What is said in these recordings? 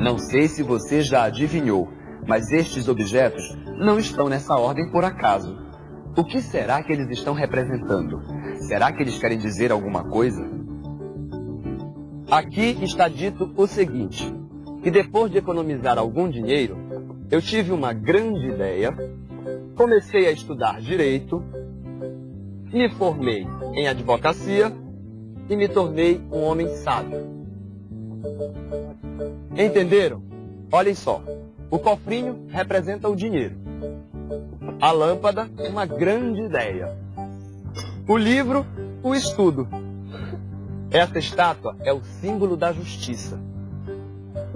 Não sei se você já adivinhou, mas estes objetos não estão nessa ordem por acaso. O que será que eles estão representando? Será que eles querem dizer alguma coisa? Aqui está dito o seguinte, que depois de economizar algum dinheiro, eu tive uma grande ideia, comecei a estudar direito, me formei em advocacia e me tornei um homem sábio. Entenderam? Olhem só, o cofrinho representa o dinheiro, a lâmpada, uma grande ideia, o livro, o estudo. Essa estátua é o símbolo da justiça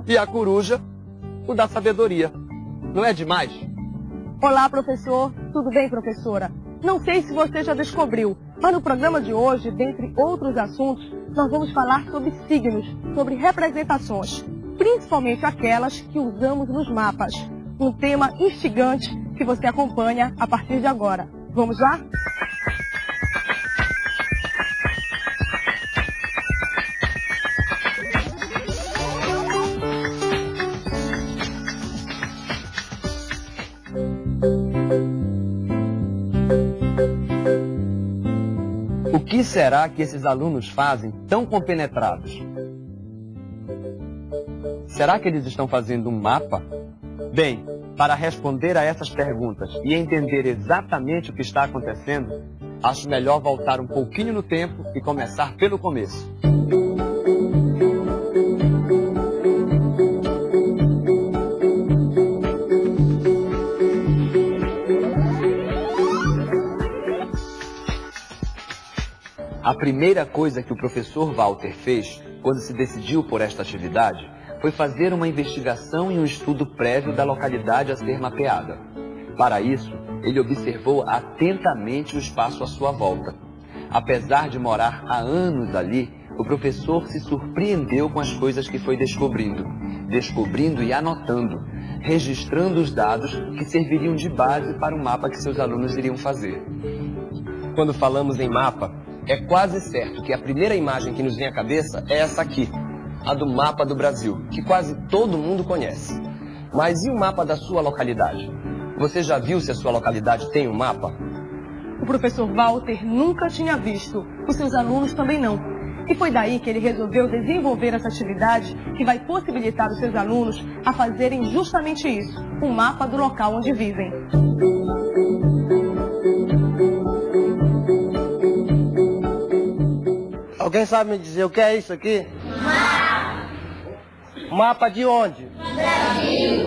e a coruja, o da sabedoria. Não é demais? Olá, professor. Tudo bem, professora? Não sei se você já descobriu, mas no programa de hoje, dentre outros assuntos, nós vamos falar sobre signos, sobre representações, principalmente aquelas que usamos nos mapas. Um tema instigante que você acompanha a partir de agora. Vamos lá? O que será que esses alunos fazem tão compenetrados? Será que eles estão fazendo um mapa? Bem, para responder a essas perguntas e entender exatamente o que está acontecendo, acho melhor voltar um pouquinho no tempo e começar pelo começo. A primeira coisa que o professor Walter fez quando se decidiu por esta atividade foi fazer uma investigação e um estudo prévio da localidade a ser mapeada. Para isso, ele observou atentamente o espaço à sua volta. Apesar de morar há anos ali, o professor se surpreendeu com as coisas que foi descobrindo e anotando, registrando os dados que serviriam de base para o mapa que seus alunos iriam fazer. Quando falamos em mapa, é quase certo que a primeira imagem que nos vem à cabeça é essa aqui, a do mapa do Brasil, que quase todo mundo conhece. Mas e o mapa da sua localidade? Você já viu se a sua localidade tem um mapa? O professor Walter nunca tinha visto, os seus alunos também não. E foi daí que ele resolveu desenvolver essa atividade que vai possibilitar os seus alunos a fazerem justamente isso, um mapa do local onde vivem. Alguém sabe me dizer o que é isso aqui? Mapa. Mapa de onde? Brasil.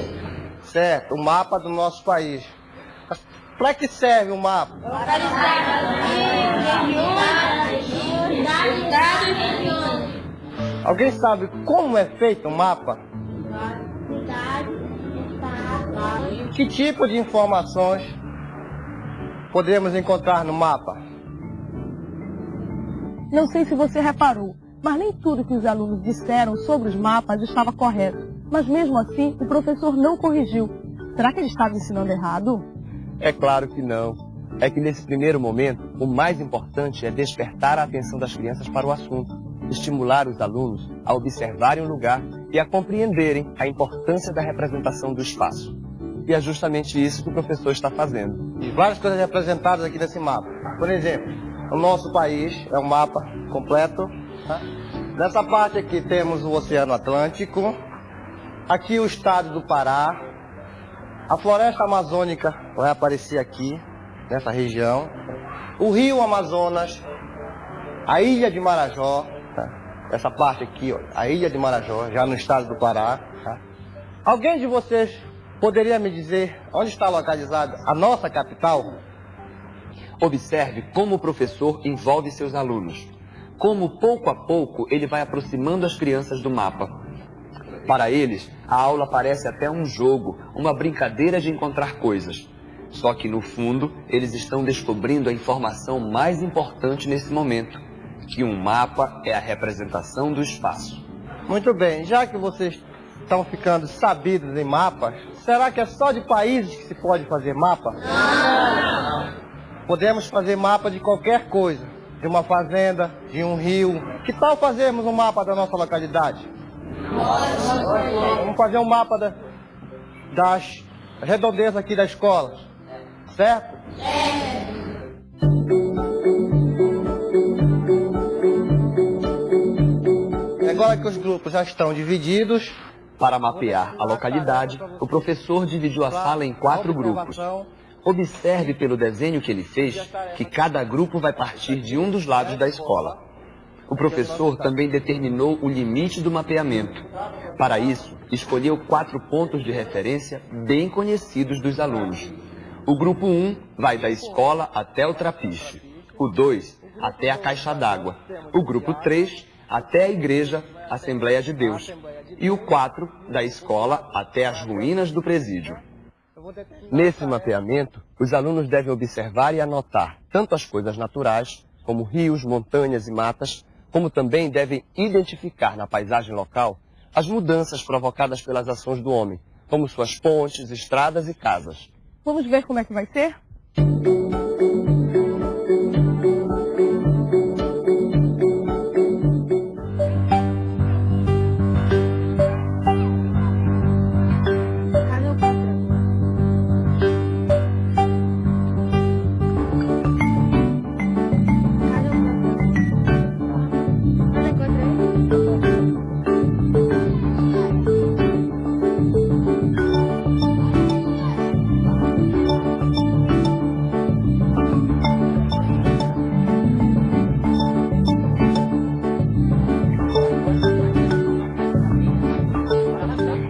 Certo, o mapa do nosso país. Para que serve o mapa? Para Alguém sabe como é feito um mapa? Que tipo de informações podemos encontrar no mapa? Não sei se você reparou, mas nem tudo que os alunos disseram sobre os mapas estava correto. Mas mesmo assim, o professor não corrigiu. Será que ele estava ensinando errado? É claro que não. É que nesse primeiro momento, o mais importante é despertar a atenção das crianças para o assunto, estimular os alunos a observarem o lugar e a compreenderem a importância da representação do espaço. E é justamente isso que o professor está fazendo. E várias coisas representadas aqui nesse mapa. Por exemplo, o nosso país é um mapa completo. Tá? Nessa parte aqui temos o Oceano Atlântico, aqui o estado do Pará, a floresta amazônica vai aparecer aqui, nessa região, o rio Amazonas, a ilha de Marajó, tá? Essa parte aqui, ó, a ilha de Marajó, já no estado do Pará. Tá? Alguém de vocês poderia me dizer onde está localizada a nossa capital? Observe como o professor envolve seus alunos. Como, pouco a pouco, ele vai aproximando as crianças do mapa. Para eles, a aula parece até um jogo, uma brincadeira de encontrar coisas. Só que, no fundo, eles estão descobrindo a informação mais importante nesse momento, que um mapa é a representação do espaço. Muito bem, já que vocês estão ficando sabidos em mapas, será que é só de países que se pode fazer mapa? Não! Podemos fazer mapa de qualquer coisa, de uma fazenda, de um rio. Que tal fazermos um mapa da nossa localidade? Vamos fazer um mapa das redondezas aqui da escola, certo? Agora que os grupos já estão divididos, Para mapear a localidade, o professor dividiu a sala em 4 grupos. Observe pelo desenho que ele fez que cada grupo vai partir de um dos lados da escola. O professor também determinou o limite do mapeamento. Para isso, escolheu 4 pontos de referência bem conhecidos dos alunos. O grupo 1 vai da escola até o trapiche. O 2 até a caixa d'água. O grupo 3 até a igreja Assembleia de Deus. E o 4 da escola até as ruínas do presídio. Nesse mapeamento, os alunos devem observar e anotar tanto as coisas naturais, como rios, montanhas e matas, como também devem identificar na paisagem local as mudanças provocadas pelas ações do homem, como suas pontes, estradas e casas. Vamos ver como é que vai ser?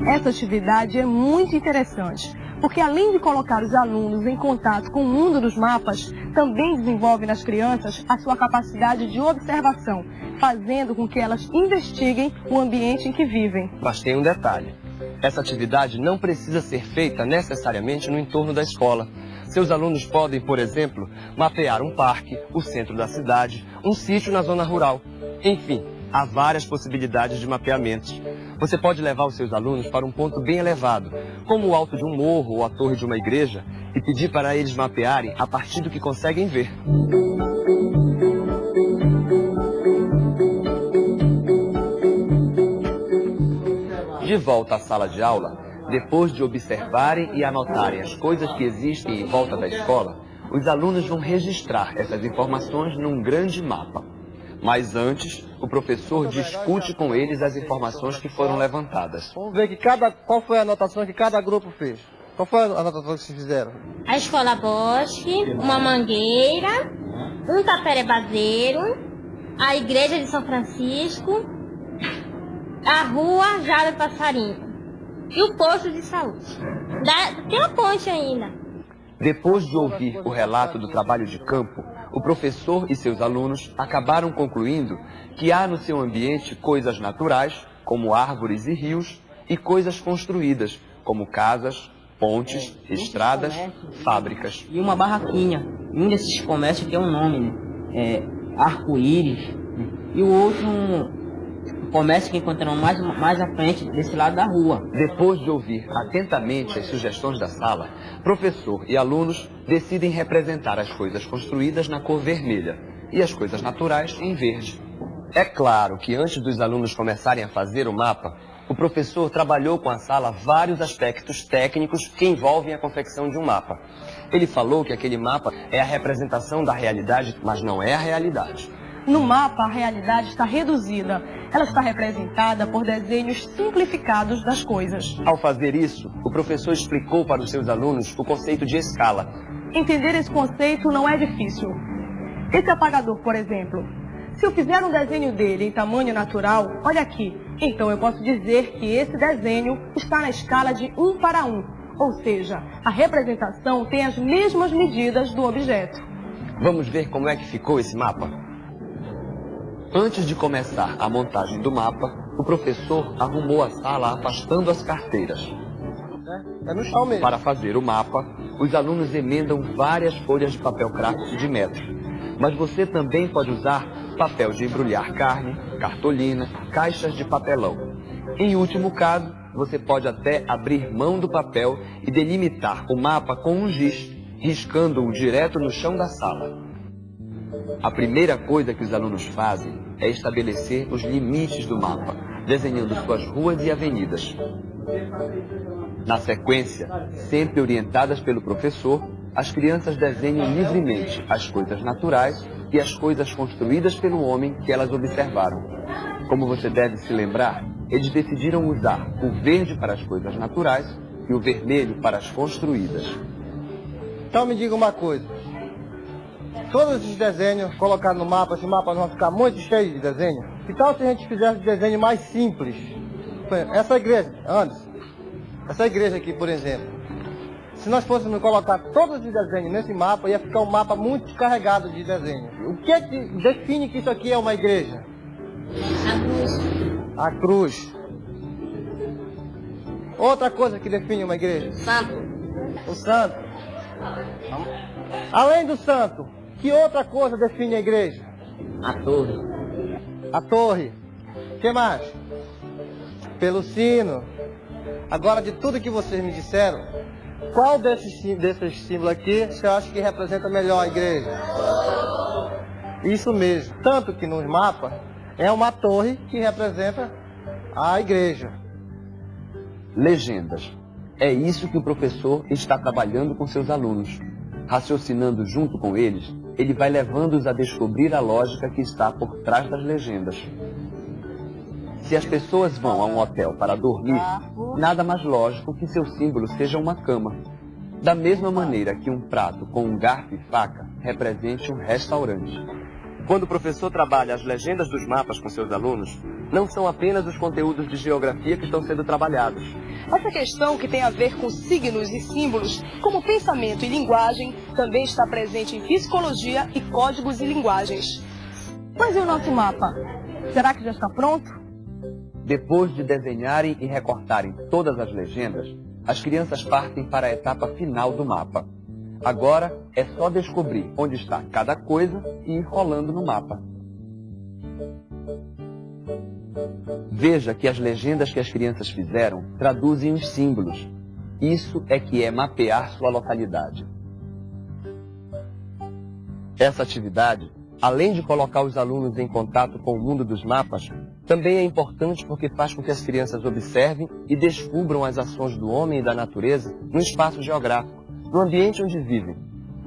Essa atividade é muito interessante, porque além de colocar os alunos em contato com o mundo dos mapas, também desenvolve nas crianças a sua capacidade de observação, fazendo com que elas investiguem o ambiente em que vivem. Mas tem um detalhe. Essa atividade não precisa ser feita necessariamente no entorno da escola. Seus alunos podem, por exemplo, mapear um parque, o centro da cidade, um sítio na zona rural. Enfim, há várias possibilidades de mapeamentos. Você pode levar os seus alunos para um ponto bem elevado, como o alto de um morro ou a torre de uma igreja, e pedir para eles mapearem a partir do que conseguem ver. De volta à sala de aula, depois de observarem e anotarem as coisas que existem em volta da escola, os alunos vão registrar essas informações num grande mapa. Mas antes, o professor discute com eles as informações que foram levantadas. Vamos ver qual foi a anotação que cada grupo fez. Qual foi a anotação que vocês fizeram? A escola Bosque, uma mangueira, um taperebazeiro, a igreja de São Francisco, a rua Jada Passarinho e o posto de saúde. Tem uma ponte ainda. Depois de ouvir o relato do trabalho de campo, o professor e seus alunos acabaram concluindo que há no seu ambiente coisas naturais, como árvores e rios, e coisas construídas, como casas, pontes, estradas, fábricas. E uma barraquinha. Um desses comércios tem um nome, né? Arco-Íris. E o outro comércio que encontramos mais à frente, desse lado da rua. Depois de ouvir atentamente as sugestões da sala, professor e alunos decidem representar as coisas construídas na cor vermelha e as coisas naturais em verde. É claro que antes dos alunos começarem a fazer o mapa, o professor trabalhou com a sala vários aspectos técnicos que envolvem a confecção de um mapa. Ele falou que aquele mapa é a representação da realidade, mas não é a realidade. No mapa, a realidade está reduzida. Ela está representada por desenhos simplificados das coisas. Ao fazer isso, o professor explicou para os seus alunos o conceito de escala. Entender esse conceito não é difícil. Esse apagador, por exemplo, se eu fizer um desenho dele em tamanho natural, olha aqui, então eu posso dizer que esse desenho está na escala de 1 para 1, ou seja, a representação tem as mesmas medidas do objeto. Vamos ver como é que ficou esse mapa? Antes de começar a montagem do mapa, o professor arrumou a sala afastando as carteiras. É no chão mesmo. Para fazer o mapa, os alunos emendam várias folhas de papel craft de metro. Mas você também pode usar papel de embrulhar carne, cartolina, caixas de papelão. Em último caso, você pode até abrir mão do papel e delimitar o mapa com um giz, riscando-o direto no chão da sala. A primeira coisa que os alunos fazem é estabelecer os limites do mapa, desenhando suas ruas e avenidas. Na sequência, sempre orientadas pelo professor, as crianças desenham livremente as coisas naturais e as coisas construídas pelo homem que elas observaram. Como você deve se lembrar, eles decidiram usar o verde para as coisas naturais e o vermelho para as construídas. Então me diga uma coisa. Todos esses desenhos colocados no mapa, esse mapa não vai ficar muito cheio de desenho? Que tal se a gente fizesse desenho mais simples? Essa igreja, Anderson, essa igreja aqui, por exemplo, se nós fôssemos colocar todos os desenhos nesse mapa, ia ficar um mapa muito carregado de desenhos. O que é que define que isso aqui é uma igreja? A cruz. Outra coisa que define uma igreja? Santo. O santo. Além do santo, que outra coisa define a igreja? A torre. A torre. O que mais? Pelo sino. Agora, de tudo que vocês me disseram, qual desses símbolos aqui você acha que representa melhor a igreja? Isso mesmo. Tanto que nos mapas é uma torre que representa a igreja. Legendas. É isso que o professor está trabalhando com seus alunos. Raciocinando junto com eles, ele vai levando-os a descobrir a lógica que está por trás das legendas. Se as pessoas vão a um hotel para dormir, nada mais lógico que seu símbolo seja uma cama. Da mesma maneira que um prato com um garfo e faca represente um restaurante. Quando o professor trabalha as legendas dos mapas com seus alunos, não são apenas os conteúdos de geografia que estão sendo trabalhados. Essa questão que tem a ver com signos e símbolos, como pensamento e linguagem, também está presente em psicologia e códigos e linguagens. Mas e o nosso mapa? Será que já está pronto? Depois de desenharem e recortarem todas as legendas, as crianças partem para a etapa final do mapa. Agora é só descobrir onde está cada coisa e ir rolando no mapa. Veja que as legendas que as crianças fizeram traduzem os símbolos. Isso é que é mapear sua localidade. Essa atividade, além de colocar os alunos em contato com o mundo dos mapas, também é importante porque faz com que as crianças observem e descubram as ações do homem e da natureza no espaço geográfico, no ambiente onde vivem.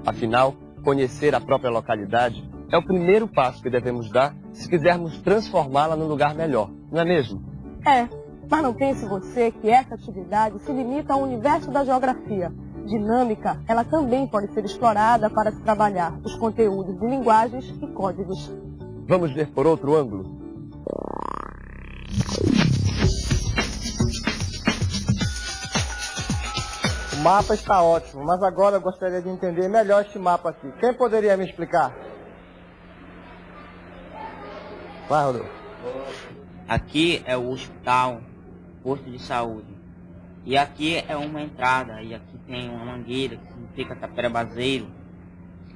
Afinal, conhecer a própria localidade é o primeiro passo que devemos dar se quisermos transformá-la num lugar melhor, não é mesmo? É, mas não pense você que essa atividade se limita ao universo da geografia. Dinâmica, ela também pode ser explorada para se trabalhar os conteúdos de linguagens e códigos. Vamos ver por outro ângulo? O mapa está ótimo, mas agora eu gostaria de entender melhor este mapa aqui. Quem poderia me explicar? Vai, Rodolfo. Aqui é o hospital, posto de saúde. E aqui é uma entrada, e aqui tem uma mangueira, que significa tapera baseiro.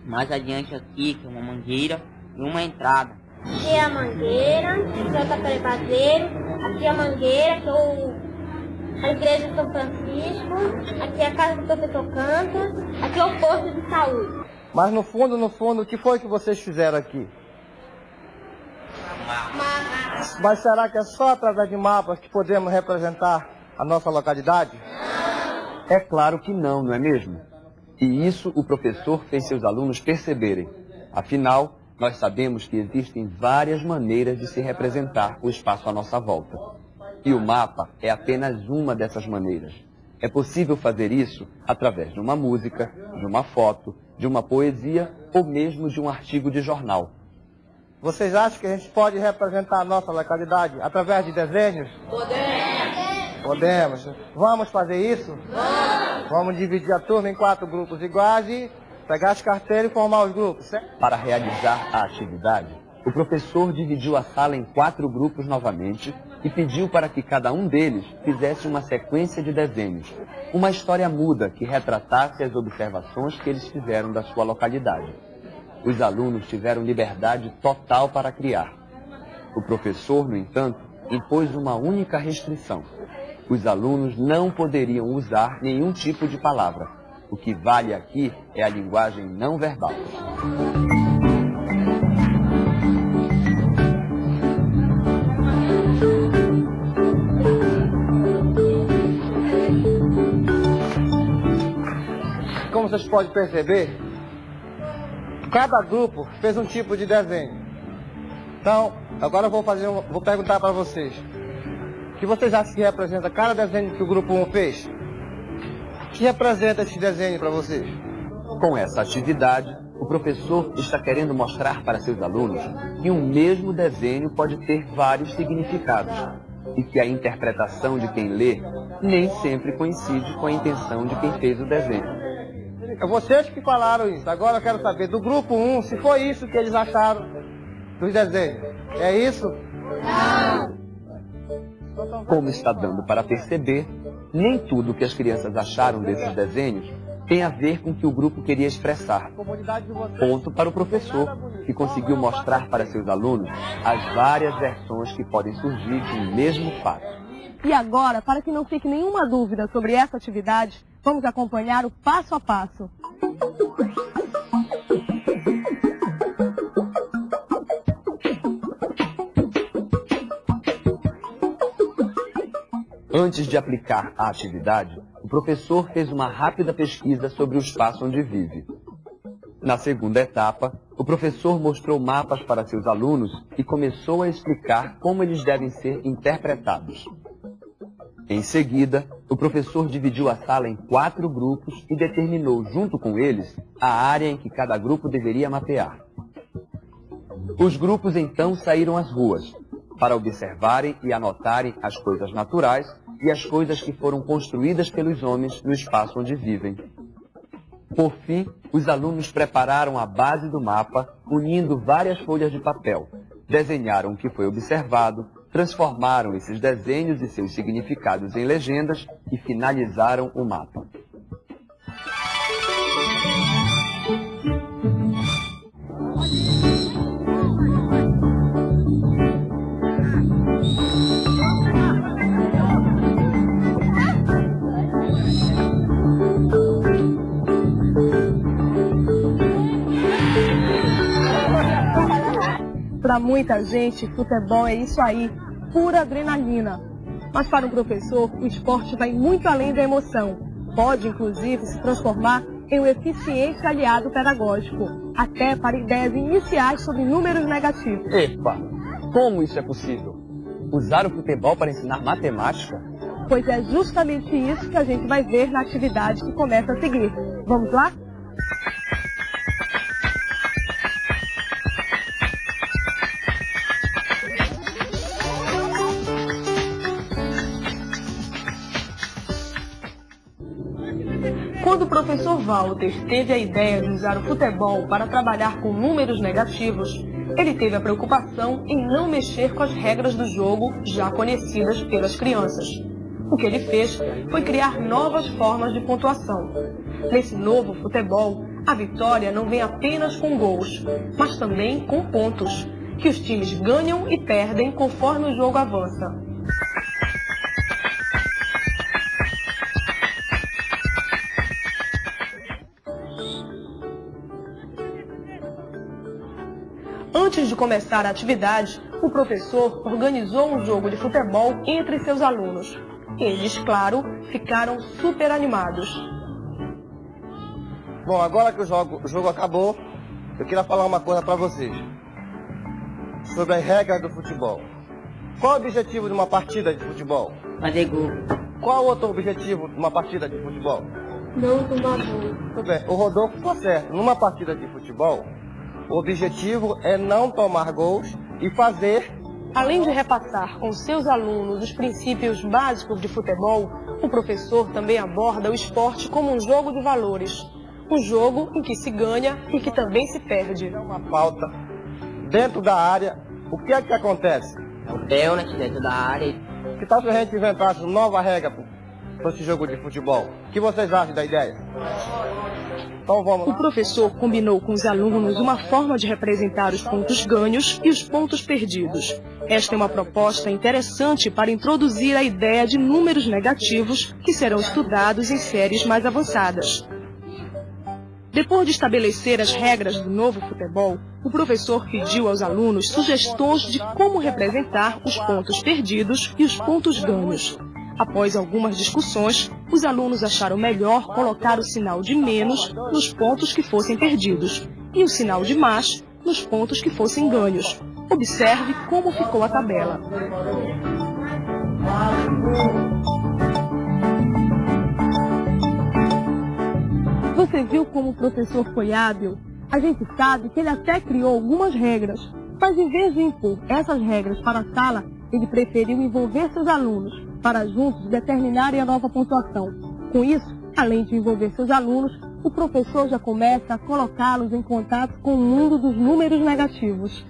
Mais adiante aqui, que é uma mangueira e uma entrada. Aqui é a mangueira, aqui é o tapera baseiro, aqui é a mangueira, que é a igreja de São Francisco, aqui é a casa do professor Canta, aqui é o posto de saúde. Mas no fundo, o que foi que vocês fizeram aqui? Mas será que é só através de mapas que podemos representar a nossa localidade? É claro que não, não é mesmo? E isso o professor fez seus alunos perceberem. Afinal, nós sabemos que existem várias maneiras de se representar o espaço à nossa volta. E o mapa é apenas uma dessas maneiras. É possível fazer isso através de uma música, de uma foto, de uma poesia ou mesmo de um artigo de jornal. Vocês acham que a gente pode representar a nossa localidade através de desenhos? Podemos. Vamos fazer isso? Vamos dividir a turma em 4 grupos iguais e pegar as carteiras e formar os grupos, certo? Para realizar a atividade, o professor dividiu a sala em 4 grupos novamente e pediu para que cada um deles fizesse uma sequência de desenhos, uma história muda que retratasse as observações que eles fizeram da sua localidade. Os alunos tiveram liberdade total para criar. O professor, no entanto, impôs uma única restrição. Os alunos não poderiam usar nenhum tipo de palavra. O que vale aqui é a linguagem não verbal. Como vocês podem perceber, cada grupo fez um tipo de desenho. Então, agora eu vou perguntar para vocês. O que vocês acham que representa cada desenho que o grupo 1 fez? O que representa esse desenho para vocês? Com essa atividade, o professor está querendo mostrar para seus alunos que um mesmo desenho pode ter vários significados e que a interpretação de quem lê nem sempre coincide com a intenção de quem fez o desenho. É vocês que falaram isso. Agora eu quero saber do grupo 1 se foi isso que eles acharam dos desenhos. É isso? Como está dando para perceber, nem tudo que as crianças acharam desses desenhos tem a ver com o que o grupo queria expressar. Ponto para o professor, que conseguiu mostrar para seus alunos as várias versões que podem surgir de um mesmo fato. E agora, para que não fique nenhuma dúvida sobre essa atividade, vamos acompanhar o passo a passo. Antes de aplicar a atividade, o professor fez uma rápida pesquisa sobre o espaço onde vive. Na segunda etapa, o professor mostrou mapas para seus alunos e começou a explicar como eles devem ser interpretados. Em seguida, o professor dividiu a sala em 4 grupos e determinou, junto com eles, a área em que cada grupo deveria mapear. Os grupos então saíram às ruas, para observarem e anotarem as coisas naturais e as coisas que foram construídas pelos homens no espaço onde vivem. Por fim, os alunos prepararam a base do mapa, unindo várias folhas de papel, desenharam o que foi observado, transformaram esses desenhos e seus significados em legendas e finalizaram o mapa. Para muita gente, futebol é isso aí, pura adrenalina. Mas para um professor, o esporte vai muito além da emoção. Pode, inclusive, se transformar em um eficiente aliado pedagógico, até para ideias iniciais sobre números negativos. Epa! Como isso é possível? Usar o futebol para ensinar matemática? Pois é justamente isso que a gente vai ver na atividade que começa a seguir. Vamos lá? Quando o professor Walter teve a ideia de usar o futebol para trabalhar com números negativos, ele teve a preocupação em não mexer com as regras do jogo já conhecidas pelas crianças. O que ele fez foi criar novas formas de pontuação. Nesse novo futebol, a vitória não vem apenas com gols, mas também com pontos, que os times ganham e perdem conforme o jogo avança. Antes de começar a atividade, o professor organizou um jogo de futebol entre seus alunos. Eles, claro, ficaram super animados. Bom, agora que o jogo acabou, eu queria falar uma coisa para vocês. Sobre as regras do futebol. Qual é o objetivo de uma partida de futebol? Fazer gol. Qual é o outro objetivo de uma partida de futebol? Não tomar gol. Tudo bem, o Rodolfo está certo. Numa partida de futebol, o objetivo é não tomar gols e fazer... Além de repassar com seus alunos os princípios básicos de futebol, o professor também aborda o esporte como um jogo de valores. Um jogo em que se ganha e que também se perde. É uma falta dentro da área. O que é que acontece? É o pênalti dentro da área. Que tal se a gente inventasse uma nova regra para esse jogo de futebol? O que vocês acham da ideia? Então vamos O lá. professor combinou com os alunos uma forma de representar os pontos ganhos e os pontos perdidos. Esta é uma proposta interessante para introduzir a ideia de números negativos que serão estudados em séries mais avançadas. Depois de estabelecer as regras do novo futebol, o professor pediu aos alunos sugestões de como representar os pontos perdidos e os pontos ganhos. Após algumas discussões, os alunos acharam melhor colocar o sinal de menos nos pontos que fossem perdidos e o sinal de mais nos pontos que fossem ganhos. Observe como ficou a tabela. Você viu como o professor foi hábil? A gente sabe que ele até criou algumas regras, mas em vez de impor essas regras para a sala, ele preferiu envolver seus alunos para juntos determinarem a nova pontuação. Com isso, além de envolver seus alunos, o professor já começa a colocá-los em contato com o mundo dos números negativos.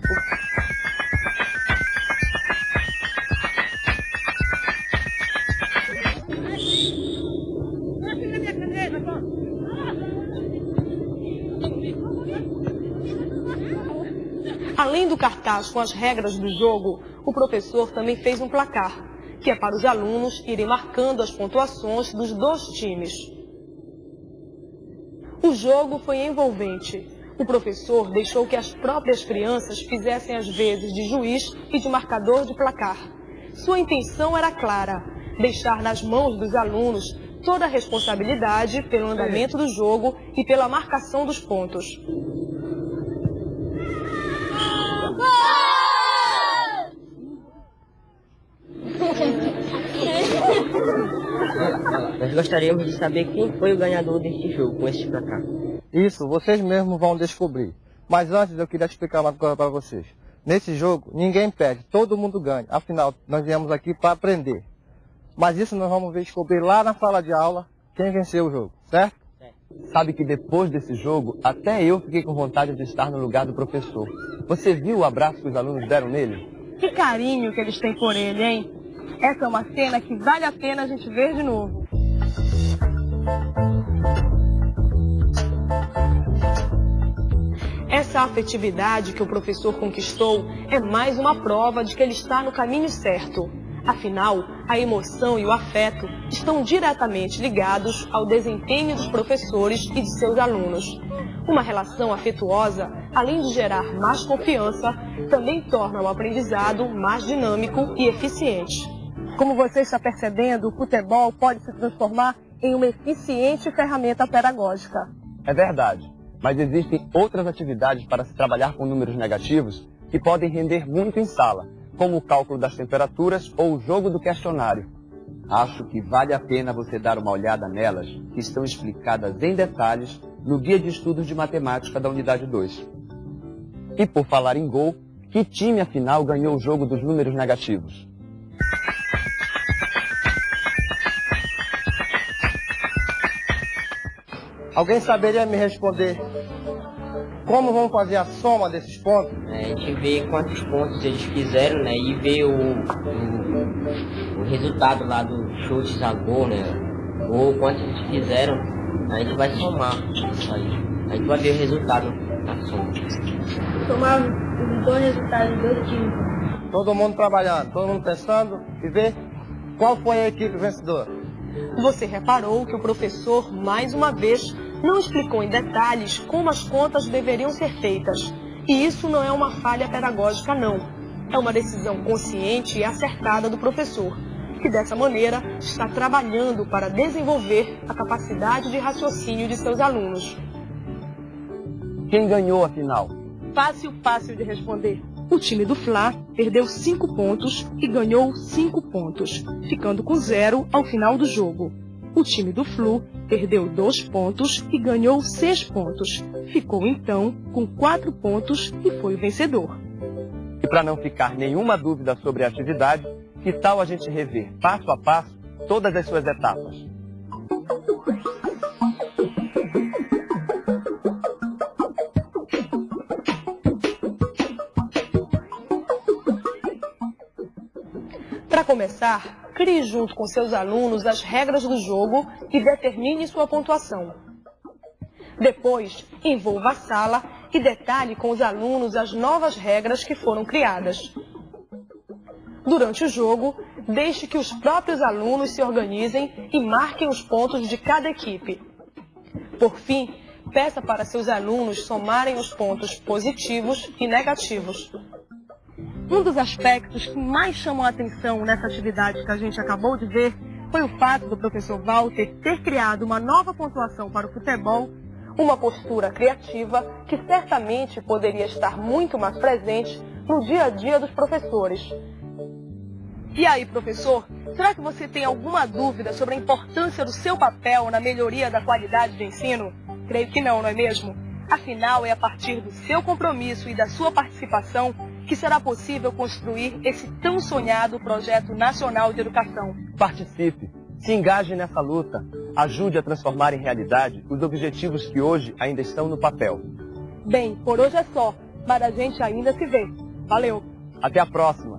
Além do cartaz com as regras do jogo, o professor também fez um placar, que é para os alunos irem marcando as pontuações dos dois times. O jogo foi envolvente. O professor deixou que as próprias crianças fizessem as vezes de juiz e de marcador de placar. Sua intenção era clara: deixar nas mãos dos alunos toda a responsabilidade pelo andamento do jogo e pela marcação dos pontos. Nós gostaríamos de saber quem foi o ganhador deste jogo com esse placar. Isso, vocês mesmos vão descobrir. Mas antes eu queria explicar uma coisa para vocês. Nesse jogo, ninguém perde, todo mundo ganha. Afinal, nós viemos aqui para aprender. Mas isso nós vamos descobrir lá na sala de aula quem venceu o jogo, certo? Sabe que depois desse jogo, até eu fiquei com vontade de estar no lugar do professor. Você viu o abraço que os alunos deram nele? Que carinho que eles têm por ele, hein? Essa é uma cena que vale a pena a gente ver de novo. Essa afetividade que o professor conquistou é mais uma prova de que ele está no caminho certo. Afinal, a emoção e o afeto estão diretamente ligados ao desempenho dos professores e de seus alunos. Uma relação afetuosa, além de gerar mais confiança, também torna o aprendizado mais dinâmico e eficiente. Como você está percebendo, o futebol pode se transformar em uma eficiente ferramenta pedagógica. É verdade, mas existem outras atividades para se trabalhar com números negativos que podem render muito em sala, como o cálculo das temperaturas ou o jogo do questionário. Acho que vale a pena você dar uma olhada nelas, que estão explicadas em detalhes no Guia de Estudos de Matemática da Unidade 2. E por falar em gol, que time afinal ganhou o jogo dos números negativos? Alguém saberia me responder como vamos fazer a soma desses pontos? A gente vê quantos pontos eles fizeram, né? E vê o resultado lá do chutes a gol, né? Ou quantos eles fizeram, a gente vai somar isso aí. A gente vai ver o resultado da soma. Somar os dois resultados dos dois times. Todo mundo trabalhando, todo mundo pensando e ver qual foi a equipe vencedora. Você reparou que o professor, mais uma vez, não explicou em detalhes como as contas deveriam ser feitas. E isso não é uma falha pedagógica, não. É uma decisão consciente e acertada do professor, que dessa maneira está trabalhando para desenvolver a capacidade de raciocínio de seus alunos. Quem ganhou afinal? Fácil de responder. O time do Fla perdeu 5 pontos e ganhou 5 pontos, ficando com 0 ao final do jogo. O time do Flu perdeu 2 pontos e ganhou 6 pontos. Ficou então com 4 pontos e foi o vencedor. E para não ficar nenhuma dúvida sobre a atividade, que tal a gente rever passo a passo todas as suas etapas? Para começar, crie junto com seus alunos as regras do jogo e determine sua pontuação. Depois, envolva a sala e detalhe com os alunos as novas regras que foram criadas. Durante o jogo, deixe que os próprios alunos se organizem e marquem os pontos de cada equipe. Por fim, peça para seus alunos somarem os pontos positivos e negativos. Um dos aspectos que mais chamam a atenção nessa atividade que a gente acabou de ver foi o fato do professor Walter ter criado uma nova pontuação para o futebol, uma postura criativa que certamente poderia estar muito mais presente no dia a dia dos professores. E aí, professor, será que você tem alguma dúvida sobre a importância do seu papel na melhoria da qualidade de ensino? Creio que não, não é mesmo? Afinal, é a partir do seu compromisso e da sua participação que será possível construir esse tão sonhado Projeto Nacional de Educação. Participe, se engaje nessa luta, ajude a transformar em realidade os objetivos que hoje ainda estão no papel. Bem, por hoje é só, mas a gente ainda se vê. Valeu! Até a próxima!